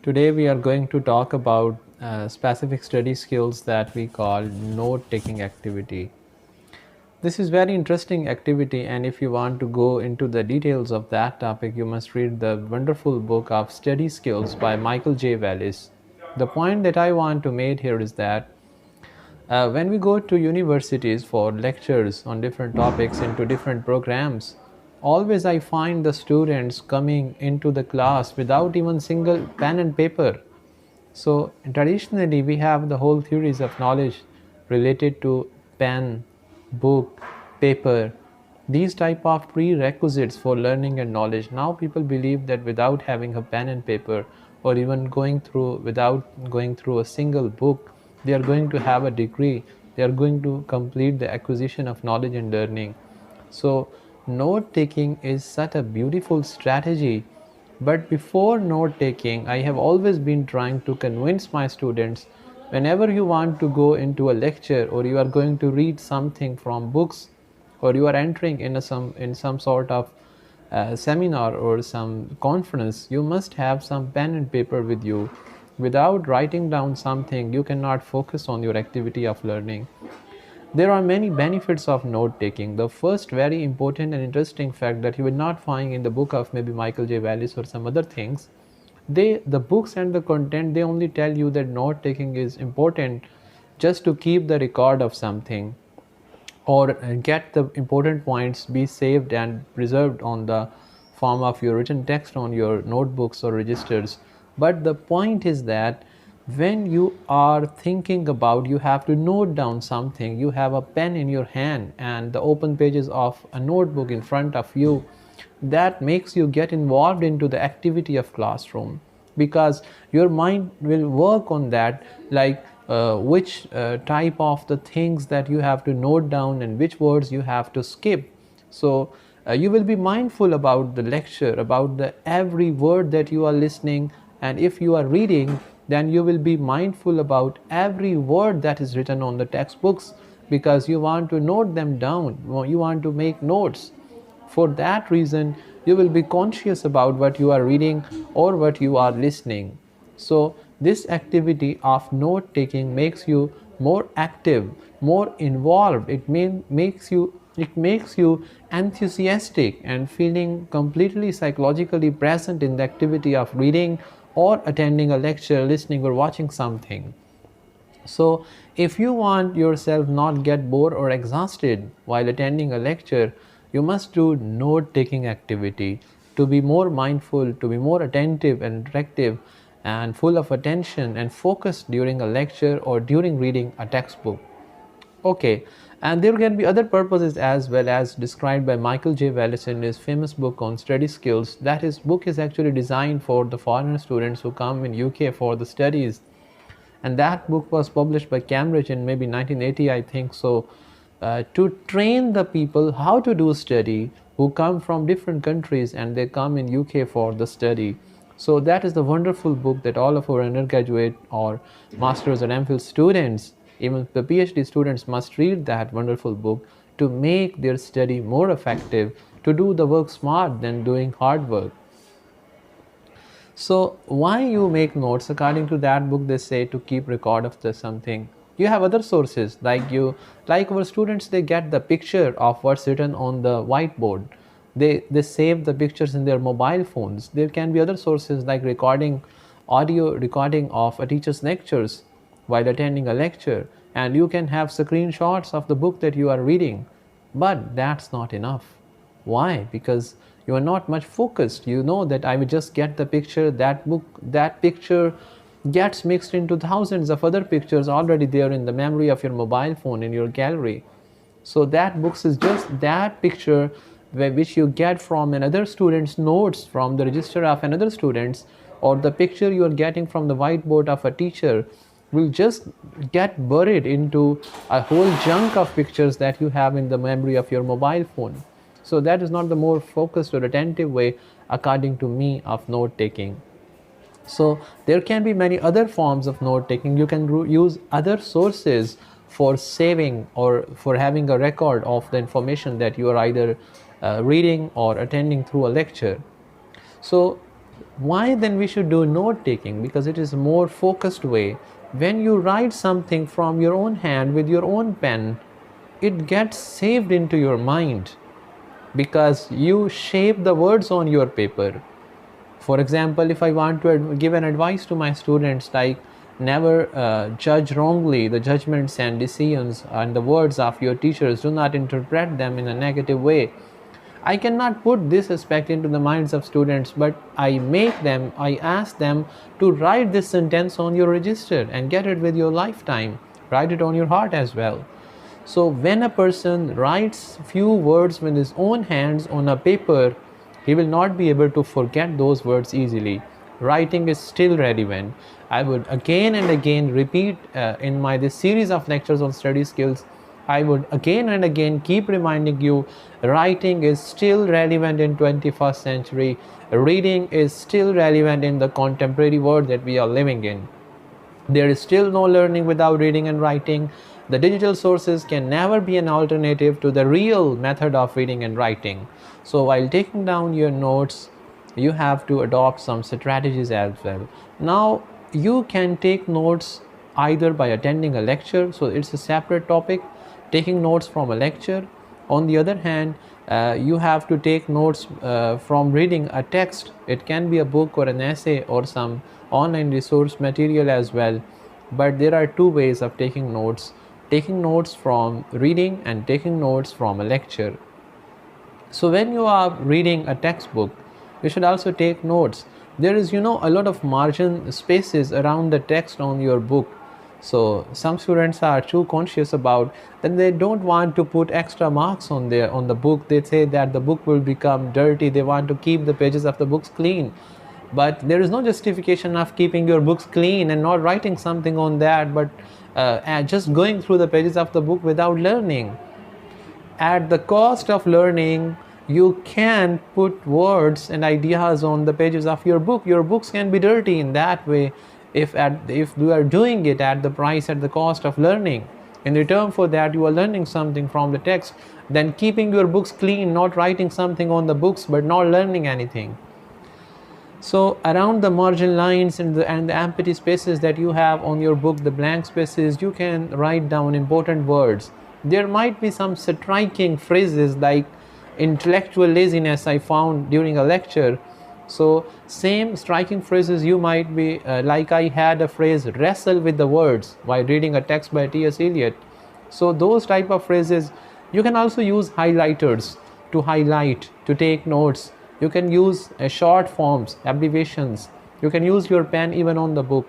Today we are going to talk about specific study skills that we call note-taking activity. This is very interesting activity, and if you want to go into the details of that topic, you must read the wonderful book of Study Skills by Michael J. Wallace. The point that I want to make here is that when we go to universities for lectures on different topics into different programs, always I find the students coming into the class without even single pen and paper. So traditionally we have the whole theories of knowledge related to pen, book, paper, these type of prerequisites for learning and knowledge. Now people believe that without having a pen and paper, or even without going through a single book, they are going to have a degree, they are going to complete the acquisition of knowledge and learning. So note taking is such a beautiful strategy. But before note taking, I have always been trying to convince my students, whenever you want to go into a lecture or you are going to read something from books, or you are entering in some sort of seminar or some conference, you must have some pen and paper with you. Without writing down something, you cannot focus on your activity of learning. There are many benefits of note taking. The first very important and interesting fact that you will not find in the book of maybe Michael J. Wallace or some other things, the books and the content, they only tell you that note taking is important just to keep the record of something, or get the important points be saved and preserved on the form of your written text on your notebooks or registers. But the point is that when you are thinking about, you have to note down something, you have a pen in your hand and the open pages of a notebook in front of you, that makes you get involved into the activity of classroom, because your mind will work on that, like which type of the things that you have to note down and which words you have to skip. So you will be mindful about the lecture, about the every word that you are listening, and if you are reading, then you will be mindful about every word that is written on the textbooks, because you want to note them down, you want to make notes. For that reason, you will be conscious about what you are reading or what you are listening. So this activity of note taking makes you more active, more involved. It makes you enthusiastic and feeling completely psychologically present in the activity of reading or attending a lecture, listening or watching something. So if you want yourself not get bored or exhausted while attending a lecture, you must do note taking activity to be more mindful, to be more attentive and interactive and full of attention and focused during a lecture or during reading a textbook. Okay, and there can be other purposes as well, as described by Michael J. Wallace in his famous book on study skills. That his book is actually designed for the foreign students who come in UK for the studies, and that book was published by Cambridge in maybe 1980, I think so, to train the people how to do study who come from different countries and they come in UK for the study. So that is the wonderful book that all of our undergraduate or masters and MPhil students, even the PhD students, must read that wonderful book to make their study more effective, to do the work smart than doing hard work. So why you make notes? According to that book, they say to keep record of the something. You have other sources, like our students, they get the picture of what's written on the whiteboard. They save the pictures in their mobile phones. There can be other sources like audio recording of a teacher's lectures while attending a lecture, and you can have screenshots of the book that you are reading. But that's not enough. Why? Because you are not much focused. You know that I will just get the picture, that picture gets mixed into thousands of other pictures already there in the memory of your mobile phone in your gallery. So that books is just that picture which you get from another student's notes from the register of another student's, or the picture you are getting from the whiteboard of a teacher will just get buried into a whole chunk of pictures that you have in the memory of your mobile phone. So that is not the more focused or attentive way, according to me, of note taking. So there can be many other forms of note taking. You can use other sources for saving or for having a record of the information that you are either reading or attending through a lecture. So Why then we should do note taking? Because it is a more focused way. When you write something from your own hand with your own pen, it gets saved into your mind because you shape the words on your paper. For example, if I want to give an advice to my students like never judge wrongly, the judgments and decisions and the words of your teachers, do not interpret them in a negative way. I cannot put this aspect into the minds of students, but I ask them to write this sentence on your register and get it with your lifetime. Write it on your heart as well. So when a person writes few words with his own hands on a paper, he will not be able to forget those words easily. Writing is still relevant. I would again and again repeat in my this series of lectures on study skills, I would again and again keep reminding you, writing is still relevant in 21st century. Reading is still relevant in the contemporary world that we are living in. There is still no learning without reading and writing. The digital sources can never be an alternative to the real method of reading and writing. So while taking down your notes, you have to adopt some strategies as well. Now, you can take notes either by attending a lecture, so it's a separate topic, taking notes from a lecture. On the other hand, you have to take notes from reading a text. It can be a book or an essay or some online resource material as well. But there are two ways of taking notes from reading and taking notes from a lecture. So when you are reading a textbook, you should also take notes. There is, a lot of margin spaces around the text on your book. So some students are too conscious about that they don't want to put extra marks on the book. They say that the book will become dirty. They want to keep the pages of the books clean. But there is no justification of keeping your books clean and not writing something on that, but just going through the pages of the book without learning. At the cost of learning, you can put words and ideas on the pages of your book. Your books can be dirty in that way if you are doing it at the cost of learning. In return for that, you are learning something from the text. Then keeping your books clean, not writing something on the books but not learning anything. So around the margin lines and the empty spaces that you have on your book, the blank spaces, you can write down important words. There might be some striking phrases like intellectual laziness I found during a lecture. So same striking phrases you might be like I had a phrase wrestle with the words while reading a text by T.S. Eliot. So those type of phrases, you can also use highlighters to highlight, to take notes. You can use short forms, abbreviations. You can use your pen even on the book.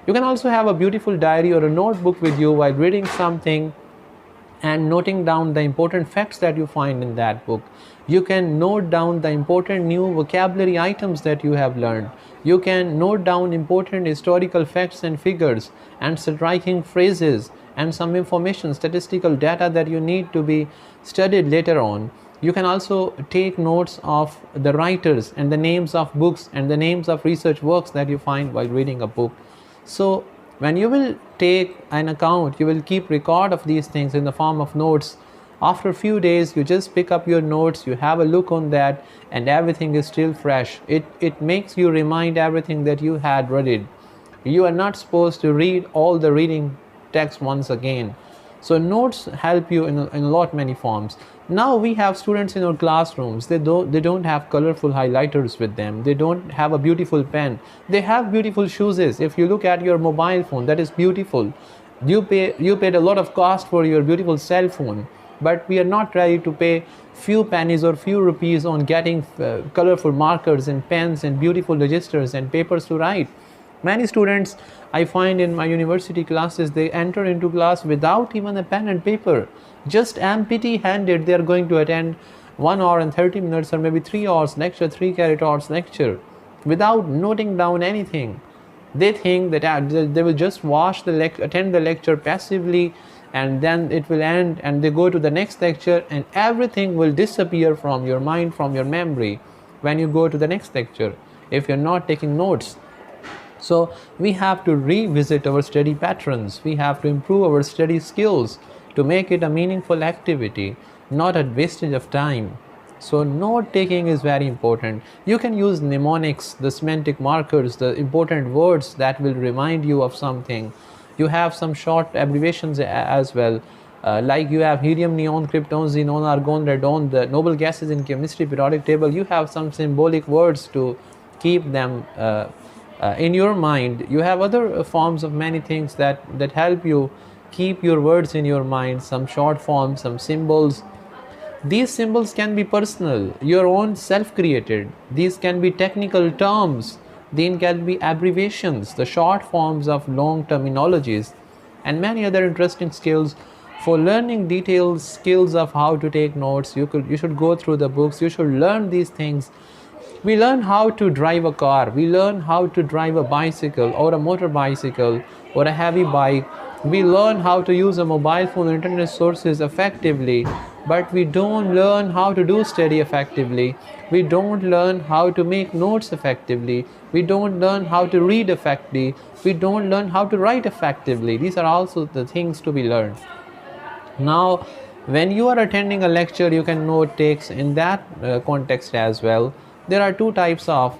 You can also have a beautiful diary or a notebook with you while reading something and noting down the important facts that you find in that book. You can note down the important new vocabulary items that you have learned. You can note down important historical facts and figures and striking phrases and some information, statistical data that you need to be studied later on. You can also take notes of the writers and the names of books and the names of research works that you find while reading a book. So when you will take an account, you will keep record of these things in the form of notes. After a few days, you just pick up your notes, you have a look on that, and everything is still fresh. It makes you remind everything that you had read. You are not supposed to read all the reading text once again. So notes help you in a lot many forms. Now we have students in our classrooms. They don't have colorful highlighters with them. They don't have a beautiful pen. They have beautiful shoes. If you look at your mobile phone, that is beautiful. You paid a lot of cost for your beautiful cell phone, but we are not ready to pay few pennies or few rupees on getting colorful markers and pens and beautiful registers and papers to write. Many students I find in my university classes, they enter into class without even a pen and paper. Just empty handed, they are going to attend 1 hour and 30 minutes or maybe 3 hours lecture, 3 credit hours lecture without noting down anything. They think that they will just attend the lecture passively and then it will end and they go to the next lecture and everything will disappear from your mind, from your memory when you go to the next lecture if you're not taking notes. So we have to revisit our study patterns. We have to improve our study skills to make it a meaningful activity, not a wastage of time. So note taking is very important. You can use mnemonics, the semantic markers, the important words that will remind you of something. You have some short abbreviations as well. Like you have helium, neon, krypton, xenon, argon, radon, the noble gases in chemistry periodic table. You have some symbolic words to keep them in your mind. You have other forms of many things that help you keep your words in your mind, some short forms, some symbols. These symbols can be personal, your own self created. These can be technical terms. These can be abbreviations, the short forms of long terminologies, and many other interesting skills. For learning detailed skills of how to take notes, you should go through the books, you should learn these things. We learn how to drive a car, we learn how to drive a bicycle or a motor bicycle or a heavy bike. We learn how to use a mobile phone or internet sources effectively, but we don't learn how to do study effectively. We don't learn how to make notes effectively. We don't learn how to read effectively. We don't learn how to write effectively. These are also the things to be learned. Now, when you are attending a lecture, you can note takes in that context as well. There are two types of